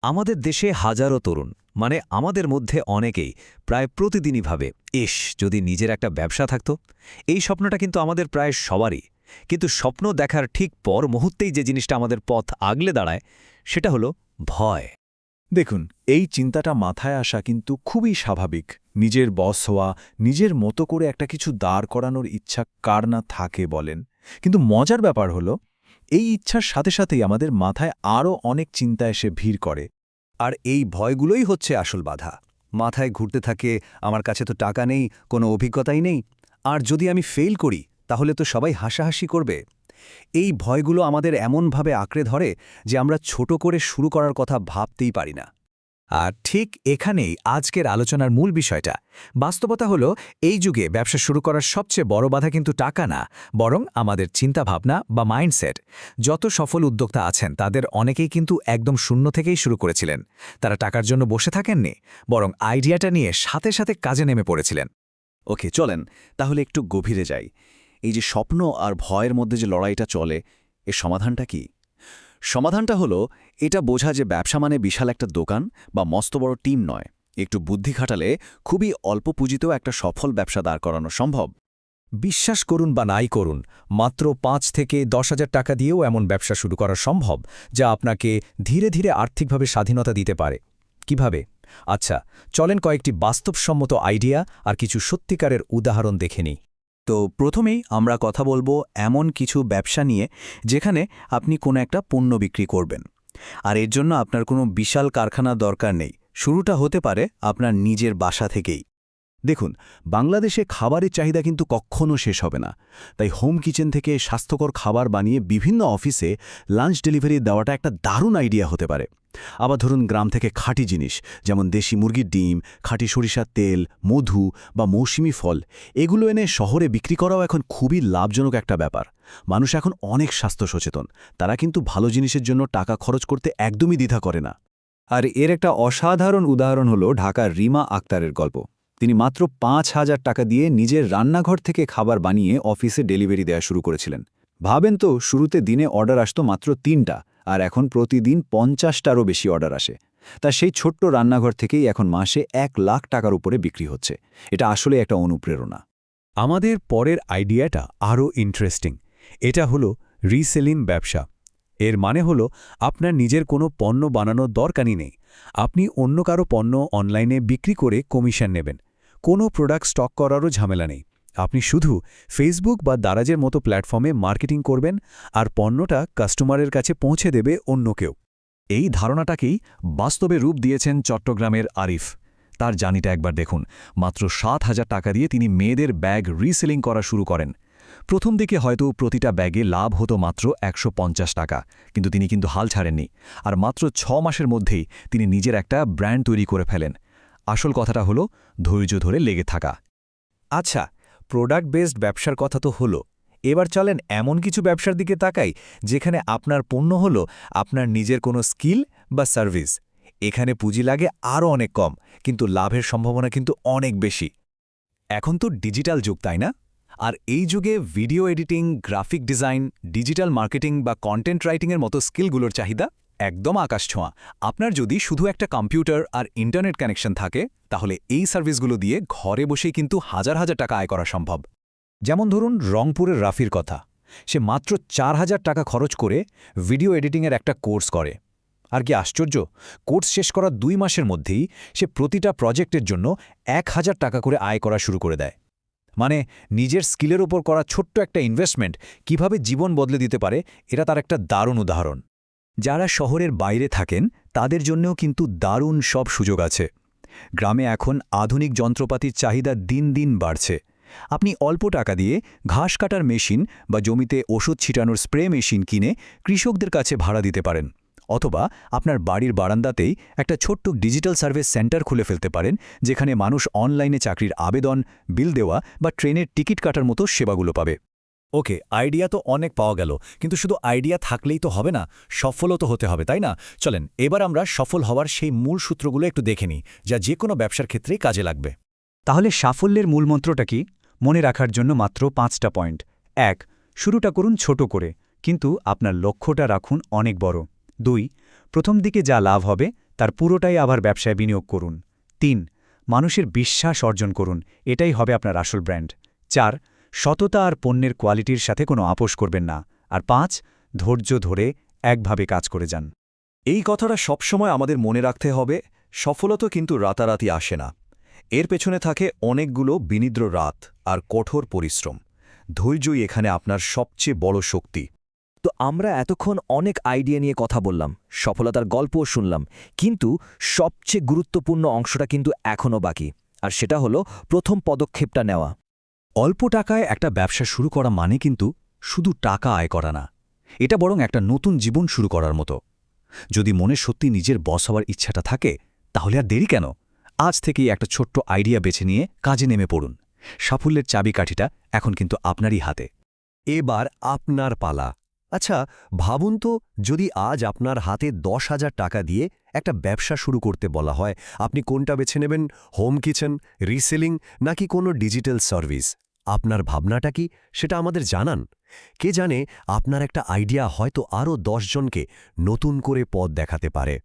আমাদের দেশে হাজারো তরুণ মানে আমাদের মধ্যে অনেকেই প্রায় প্রতিদিনই ভাবে ইস যদি নিজের একটা ব্যবসা থাকতো। এই স্বপ্নটা কিন্তু আমাদের প্রায় সবারই, কিন্তু স্বপ্ন দেখার ঠিক পর মুহূর্তেই যে জিনিসটা আমাদের পথ আগলে দাঁড়ায় সেটা হলো ভয়। দেখুন, এই চিন্তাটা মাথায় আসা কিন্তু খুবই স্বাভাবিক। নিজের বস হওয়া, নিজের মতো করে একটা কিছু দাঁড় করানোর ইচ্ছা কার না থাকে বলেন। কিন্তু মজার ব্যাপার হলো, এই ইচ্ছার সাথে সাথেই আমাদের মাথায় আরও অনেক চিন্তা এসে ভিড় করে। আর এই ভয়গুলোই হচ্ছে আসল বাধা। মাথায় ঘুরতে থাকে আমার কাছে তো টাকা নেই, কোনো অভিজ্ঞতাই নেই, আর যদি আমি ফেল করি তাহলে তো সবাই হাসাহাসি করবে। এই ভয়গুলো আমাদের এমনভাবে আঁকড়ে ধরে যে আমরা ছোট করে শুরু করার কথা ভাবতেই পারি না। আর ঠিক এখানেই আজকের আলোচনার মূল বিষয়টা। বাস্তবতা হলো, এই যুগে ব্যবসা শুরু করার সবচেয়ে বড় বাধা কিন্তু টাকা না, বরং আমাদের চিন্তাভাবনা বা মাইন্ডসেট। যত সফল উদ্যোক্তা আছেন তাদের অনেকেই কিন্তু একদম শূন্য থেকেই শুরু করেছিলেন। তারা টাকার জন্য বসে থাকেননি, বরং আইডিয়াটা নিয়ে সাথে সাথে কাজে নেমে পড়েছিলেন। ওকে, চলেন তাহলে একটু গভীরে যাই। এই যে স্বপ্ন আর ভয়ের মধ্যে যে লড়াইটা চলে, এর সমাধানটা কি? সমাধানটা হলো এটা বোঝা যে ব্যবসা মানে বিশাল একটা দোকান বা মস্ত বড় টিম নয়। একটু বুদ্ধি খাটালে খুবই অল্প পুঁজিতেও একটা সফল ব্যবসা দাঁড় করানো সম্ভব। বিশ্বাস করুন বা নাই করুন, মাত্র ৫ থেকে ১০,০০০ টাকা দিয়েও এমন ব্যবসা শুরু করা সম্ভব, যা আপনাকে ধীরে ধীরে আর্থিকভাবে স্বাধীনতা দিতে পারে। কিভাবে? আচ্ছা, চলেন কয়েকটি বাস্তবসম্মত আইডিয়া আর কিছু সত্যিকারের উদাহরণ দেখে নিই। তো প্রথমেই আমরা কথা বলবো এমন কিছু ব্যবসা নিয়ে যেখানে আপনি কোনো একটা পণ্য বিক্রি করবেন, আর এর জন্য আপনার কোনো বিশাল কারখানার দরকার নেই। শুরুটা হতে পারে আপনার নিজের বাসা থেকেই। দেখুন, বাংলাদেশে খাবারের চাহিদা কিন্তু কখনো শেষ হবে না। তাই হোম কিচেন থেকে স্বাস্থ্যকর খাবার বানিয়ে বিভিন্ন অফিসে লাঞ্চ ডেলিভারি দেওয়াটা একটা দারুণ আইডিয়া হতে পারে। আবার ধরুন, গ্রাম থেকে খাঁটি জিনিস যেমন দেশি মুরগির ডিম, খাঁটি সরিষার তেল, মধু বা মৌসুমি ফল এগুলো এনে শহরে বিক্রি করাও এখন খুবই লাভজনক একটা ব্যাপার। মানুষ এখন অনেক স্বাস্থ্য সচেতন, তারা কিন্তু ভালো জিনিসের জন্য টাকা খরচ করতে একদমই দ্বিধা করে না। আর এর একটা অসাধারণ উদাহরণ হলো ঢাকার রিমা আক্তারের গল্প। তিনি মাত্র ৫,০০০ টাকা দিয়ে নিজের রান্নাঘর থেকে খাবার বানিয়ে অফিসে ডেলিভারি দেওয়া শুরু করেছিলেন। ভাবেন তো, শুরুতে দিনে অর্ডার আসতো মাত্র ৩টা, আর এখন প্রতিদিন ৫০টারও বেশি অর্ডার আসে। তা সেই ছোট্ট রান্নাঘর থেকেই এখন মাসে ১,০০,০০০ টাকার উপরে বিক্রি হচ্ছে। এটা আসলে একটা অনুপ্রেরণা। আমাদের পরের আইডিয়াটা আরও ইন্টারেস্টিং। এটা হলো রিসেলিং ব্যবসা। এর মানে হলো আপনার নিজের কোনো পণ্য বানানোর দরকারই নেই। আপনি অন্য কারো পণ্য অনলাইনে বিক্রি করে কমিশন নেবেন। কোনো প্রোডাক্ট স্টক করারও ঝামেলা নেই। আপনি শুধু ফেসবুক বা দারাজের মতো প্ল্যাটফর্মে মার্কেটিং করবেন, আর পণ্যটা কাস্টমারের কাছে পৌঁছে দেবে অন্য কেউ। এই ধারণাটাকেই বাস্তবে রূপ দিয়েছেন চট্টগ্রামের আরিফ। তার জার্নিটা একবার দেখুন। মাত্র ৭,০০০ টাকা দিয়ে তিনি মেয়েদের ব্যাগ রিসেলিং করা শুরু করেন। প্রথম দিকে হয়তো প্রতিটা ব্যাগে লাভ হতো মাত্র ১৫০ টাকা, কিন্তু তিনি হাল ছাড়েননি। আর মাত্র ৬ মাসের মধ্যেই তিনি নিজের একটা ব্র্যান্ড তৈরি করে ফেলেন। আসল কথাটা হলো ধৈর্য ধরে লেগে থাকা। আচ্ছা, প্রোডাক্ট বেসড ব্যবসার কথা তো হলো। এবার চলেন এমন কিছু ব্যবসার দিকে তাকাই যেখানে আপনার পণ্য হলো আপনার নিজের কোনো স্কিল বা সার্ভিস। এখানে পুঁজি লাগে আরও অনেক কম, কিন্তু লাভের সম্ভাবনা কিন্তু অনেক বেশি। এখন তো ডিজিটাল যুগ, তাই না? আর এই যুগে video editing, graphic design, digital marketing বা কন্টেন্ট রাইটিংয়ের মতো স্কিলগুলোর চাহিদা একদম আকাশছোঁয়া। আপনার যদি শুধু একটা কম্পিউটার আর ইন্টারনেট কানেকশন থাকে, তাহলে এই সার্ভিসগুলো দিয়ে ঘরে বসেই কিন্তু হাজার হাজার টাকা আয় করা সম্ভব। যেমন ধরুন রংপুরের রাফির কথা। সে মাত্র ৪,০০০ টাকা খরচ করে ভিডিও এডিটিংয়ের একটা কোর্স করে। আর কি আশ্চর্য, কোর্স শেষ করার ২ মাসের মধ্যেই সে প্রতিটা প্রজেক্টের জন্য ১,০০০ টাকা করে আয় করা শুরু করে দেয়। মানে নিজের স্কিলের ওপর করা ছোট্ট একটা ইনভেস্টমেন্ট কিভাবে জীবন বদলে দিতে পারে, এটা তার একটা দারুণ উদাহরণ। যারা শহরের বাইরে থাকেন তাদের জন্যও কিন্তু দারুণ সব সুযোগ আছে। গ্রামে এখন আধুনিক যন্ত্রপাতির চাহিদা দিন দিন বাড়ছে। আপনি অল্প টাকা দিয়ে ঘাস কাটার মেশিন বা জমিতে ওষুধ ছিটানোর স্প্রে মেশিন কিনে কৃষকদের কাছে ভাড়া দিতে পারেন। অথবা আপনার বাড়ির বারান্দাতেই একটা ছোট্ট ডিজিটাল সার্ভিস সেন্টার খুলে ফেলতে পারেন, যেখানে মানুষ অনলাইনে চাকরির আবেদন, বিল দেওয়া বা ট্রেনের টিকিট কাটার মতো সেবাগুলো পাবে। ওকে, আইডিয়া তো অনেক পাওয়া গেল, কিন্তু শুধু আইডিয়া থাকলেই তো হবে না, সফলও তো হতে হবে, তাই না? চলেন এবার আমরা সফল হওয়ার সেই মূল সূত্রগুলো একটু দেখে নিই, যা যে কোনো ব্যবসার ক্ষেত্রেই কাজে লাগবে। তাহলে সাফল্যের মূলমন্ত্রটা কি? মনে রাখার জন্য মাত্র ৫টা পয়েন্ট। ১. শুরুটা করুন ছোট করে, কিন্তু আপনার লক্ষ্যটা রাখুন অনেক বড়। ২. প্রথম দিকে যা লাভ হবে তার পুরোটাই আবার ব্যবসায় বিনিয়োগ করুন। 3. মানুষের বিশ্বাস অর্জন করুন, এটাই হবে আপনার আসল ব্র্যান্ড। 4. সততা আর পণ্যের কোয়ালিটির সাথে কোনো আপোষ করবেন না। আর 5. ধৈর্য ধরে একভাবে কাজ করে যান। এই কথাটা সবসময় আমাদের মনে রাখতে হবে, সফলতা কিন্তু রাতারাতি আসে না। এর পেছনে থাকে অনেকগুলো বিনিদ্র রাত আর কঠোর পরিশ্রম। ধৈর্যই এখানে আপনার সবচেয়ে বড় শক্তি। তো আমরা এতক্ষণ অনেক আইডিয়া নিয়ে কথা বললাম, সফলতার গল্পও শুনলাম, কিন্তু সবচেয়ে গুরুত্বপূর্ণ অংশটা কিন্তু এখনও বাকি, আর সেটা হলো প্রথম পদক্ষেপটা নেওয়া। অল্প টাকায় একটা ব্যবসা শুরু করা মানে কিন্তু শুধু টাকা আয় করা না, এটা বরং একটা নতুন জীবন শুরু করার মতো। যদি মনে সত্যি নিজের বস হওয়ার ইচ্ছাটা থাকে, তাহলে আর দেরি কেন? আজ থেকেই একটা ছোট্ট আইডিয়া বেছে নিয়ে কাজে নেমে পড়ুন। সাফল্যের চাবিকাঠিটা এখন কিন্তু আপনারই হাতে। এবার আপনার পালা। আচ্ছা, ভাবুন তো, যদি আজ আপনার হাতে 10,000 টাকা দিয়ে একটা ব্যবসা শুরু করতে বলা হয়, আপনি কোনটা বেছে নেবেন? হোম কিচেন, রিসেলিং নাকি কোনো ডিজিটাল সার্ভিস? আপনার ভাবনাটা কি, সেটা আমাদের জানান। কে জানে, আপনার একটা আইডিয়া হয়তো আরও 10 জনকে নতুন করে পথ দেখাতে পারে।